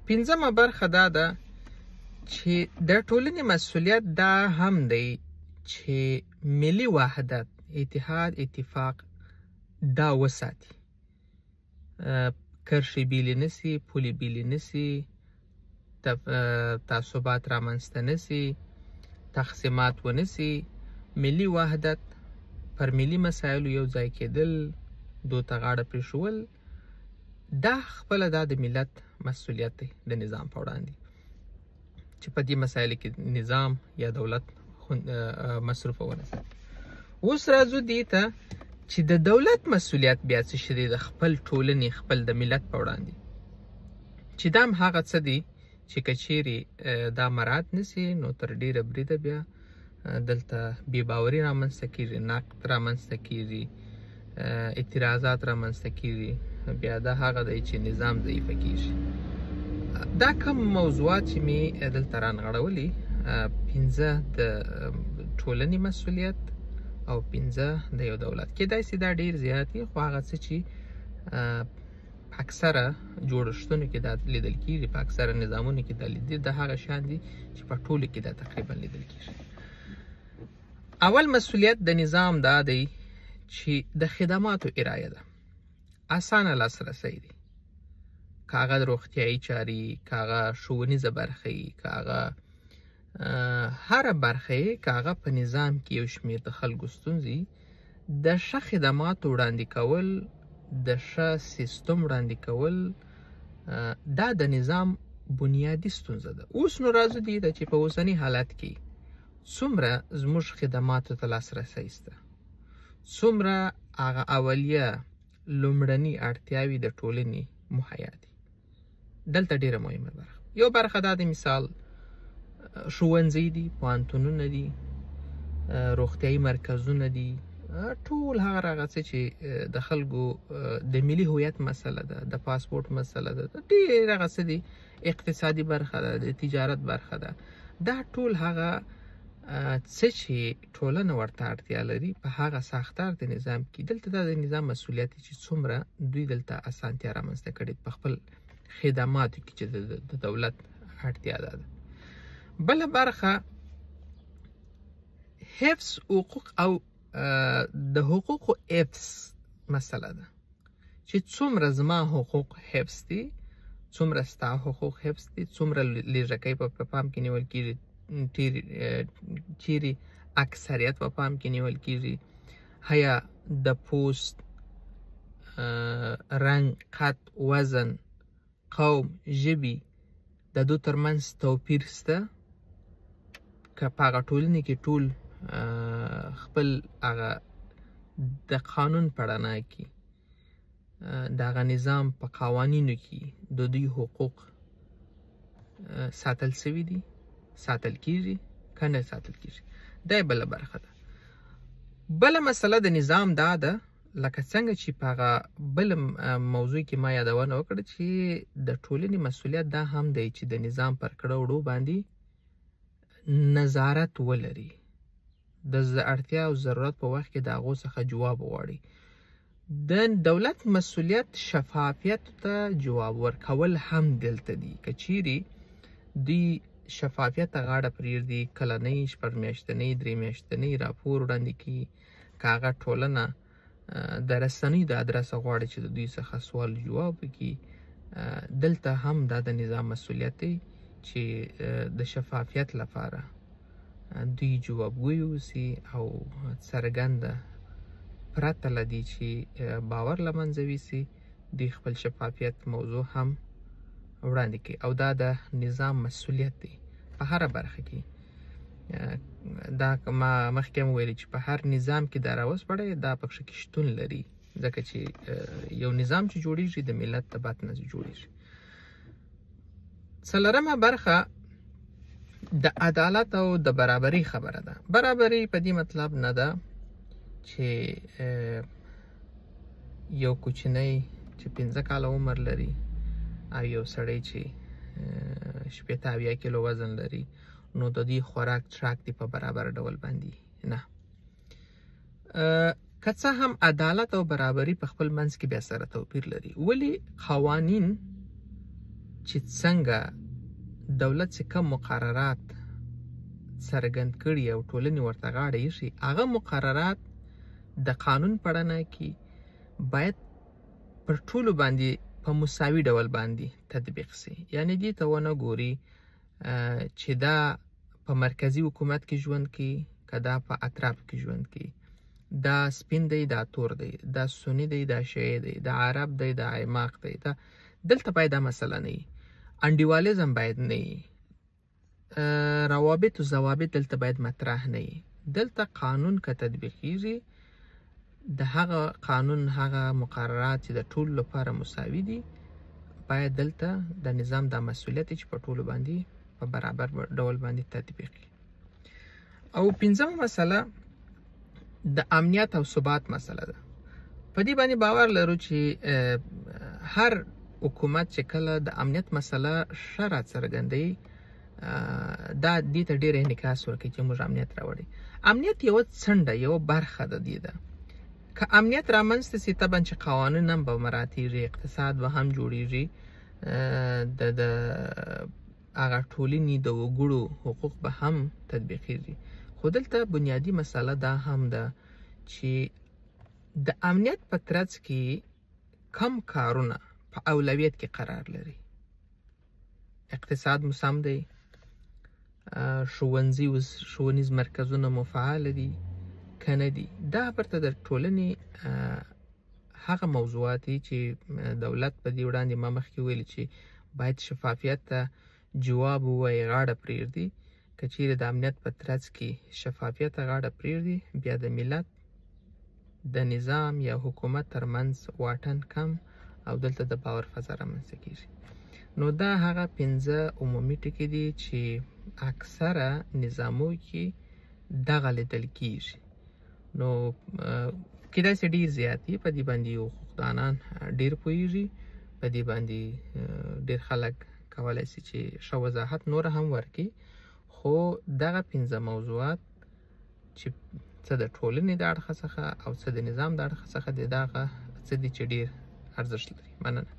پنځمه برخه دا ده چې د ټولنې مسؤلیت دا هم دی چې ملي وحدت، اتحاد، اتفاق دا وساتي. کرښې بیلې نسي، پولې بیلې نسي، تعصبات رامنځته نسي، تقسیمات ونسي. ملي وحدت، پر ملي مسایلو یو ځای کېدل، دو ته غاړه پرېښول، دا خپله دا د ملت مسؤلیت دی د نظام په وړاندې، چې په دې مسایلو کې نظام یا دولت مصروفه ونسي. اوس راځو دې ته چې د دولت مسؤلیت بیا څه شی دی د خپل ټولنې، خپل د ملت په وړاندې، چې دا هم هغه څه دی چې که چیرې دا مراعات نسي نو تر ډیره بریده بیا دلته بې باوري رامنځته کېږي، نقد رامنځته کېږي، اعتراضات رامنځته کېږي، بیا دا هغه دی چې نظام ضعیفه کېږي. دا کوم موضوعات چې مې دلته رانغړولي، 5 د ټولنې مسؤلیت او 5 د یو دولت. کېدای سي دا ډېر زیات وي، خو هغه څه چې په اکثره جوړښتونو کې دا لیدل کېږي، په اکثره نظامونو کې دا لیدل، دا هغه شیان دي چې په ټولو کې دا تقریبا لیدل کېږي. اول مسؤلیت د نظام دا دی چې د خدماتو ارایه ده، اسانه لاسرسی دی، که هغه روغتیایي چارې، که هغه ښوونیزه برخه یي، که هغه هره برخه یې، که هغه په نظام کې یو شمېر د خلکو ستونزې، د ښه خدماتو وړاندې کول، د ښه سیستم وړاندې کول، دا د نظام بنیادي ستونزه ده. اوس نو راځو دې ته چې په اوسني حالت کې څومره زموږ خدماتو ته لاسرسی شته، څومره هغه اولیه لومړني اړتیاوې د ټولنې مهیا دي. دلته ډېره مهمه برخه، یو برخه دا د مثال ښوونځي دي، پوهنتونونه دي، روغتیایي مرکزونه دي، ټول هغه څه چې د خلکو د ملي هویت مسله ده، د پاسپورت مسله ده، ډېر هغه څه دي، اقتصادي برخه ده، د تجارت برخه ده، دا ټول هغه څه چې ټولنه ورته اړتیا لري په هغه ساختار د نظام کې. دلته دا د نظام مسؤلیت چې څومره دوی دلته اسانتیا رامنځته کړې په خپل خدماتو کې چې د دولت اړتیا ده. بله برخه حفظ حقوق او د حقوقو حفظ مسله ده، چې څومره زما حقوق حفظ دي، څومره ستا حقوق حفظ دي، څومره لیږکۍ په پام کې نیول کېږي، چیرې اکثریت په پام کې نیول کېږي، هیا د پوست، رنګ، قد، وزن، قوم، ژبې د دو ترمنځ توپیر شته، که په هغه ټولنې کې ټول خپل هغه د قانون په رڼا کې د هغه نظام په قوانینو کې د دوی حقوق ساتل سوي دي، ساتل کېږي که نه ساتل کېږي، دا بله برخه ده. بله مسله د نظام دا ده، لکه څنګه چې په هغه بل موضوع کې ما یادونه وکړه چې د ټولنې مسؤلیت دا هم دی چې د نظام پر کړه وړو باندې نظارت ولري، د اړتیا او ضرورت په وخت کې د هغو څخه جواب وغواړي. د دولت مسؤلیت شفافیت ته جواب ورکول هم دلته دي، که چیرې دوی شفافیت ته غاړه پرېږدي، کلنۍ، 6 میاشتنۍ، 3 میاشتنۍ راپور وړاندې کړي، که هغه ټولنه د رسنیو د ادرسه غواړي چې د دوی څخه سوال جواب وکړي، دلته هم دا د نظام مسؤلیت دی چې د شفافیت لپاره دوی جوابګوی اوسي او څرګنده پرته له دې چې باور له منځه یوسي، دوی خپل شفافیت موضوع هم وړاندې کوي، او دا د نظام مسؤلیت دی په هره برخه کې. دا ما مخکې هم ویلي چې په هر نظام کې دا راوسپړی، دا پکښې کې شتون لري، ځکه چې یو نظام چې جوړیږي د ملت د بط نه جوړیږي. څلورمه برخه د عدالت او د برابرۍ خبره ده. برابرۍ په دې مطلب نه ده چې یو کوچنی چې 15 کاله عمر لري او یو سړی چې 80 کیلو وزن لري نو د دې خوراک څښاک دی په برابر ډول باندې نه. که څه هم عدالت او برابرۍ په خپل منځ کې بیا سره توپیر لري، ولی قوانین چې څنګه دولت چې کم مقررات څرګند کړي او ټولنې ورته غاړه ایښي، هغه مقررات د قانون په رڼا کې باید پر ټولو باندې په مساوي ډول باندې تطبیق سي. یعنې دې ته ونه ګوري چې دا په مرکزي حکومت کې ژوند کوي که دا په اطرافو کې ژوند کوي، دا سپین دی دا تور دی، دا سني دی دا شیعه دی، دا عرب دی دا عماق دی. دلته باید دا مسله نه وي. انډیوالیزم باید نه وي. روابط و ضوابط دلته باید مطرح نه وي. دلته قانون که تطبیقیږي، د هغه قانون هغه مقررات چې د ټولو لپاره مساوي دي باید دلته د نظام دا مسؤلیت چې په ټولو باندې په برابر ډول باندې تطبیق کړي. او پنځمه مسله د امنیت او ثبات مسله ده. په دې باندې باور لرو چې هر حکومت چې کله د امنیت مسله ښه راڅرګندوي، دا دې ته ډېر انعکاس ورکوي چې موږ امنیت راوړي. امنیت یوه څنډه یوه برخه د دې ده. که امنیت رامنځته سي طبعا چې قوانین هم به مراعاتېږي، اقتصاد به هم جوړېږي، د هغه ټولنې د وګړو حقوق به هم تطبیقېږي. خو دلته بنیادي مسله دا هم ده چې د امنیت په ترڅ کې کم کارونه په اولویت کې قرار لري. اقتصاد مو سم دی، ښوونیز مرکزونه مو فعال دي که نه دي. دا برته د ټولنې هغه موضوعات دي چې دولت په دې وړاندې ما مخکې ویلي چې باید شفافیت ته جواب ووایي، غاړه پرېږدي. که چیرې د امنیت په ترڅ کې شفافیت ته غاړه پرېږدي، بیا د ملت د نظام یا حکومت ترمنځ واټن کم او دلته د باور فضا رامنځته کېږي. نو دا هغه 5 عمومي ټکي دي چې اکثره نظامو کې دغه لیدل کېږي. نو کېدای سي ډېر زیات دي، په دې باندې حقوقدانان ډېر پوهېږي، په دې باندې ډېر خلک کولی سي چې ښه وضاحت نور هم ورکړي. خو دغه 5 موضوعات چې څه د ټولنې د اړخه څخه او څه د نظام د اړخه څخه دي، دغه څه دي چې ډېر ارزښت لري. مننه.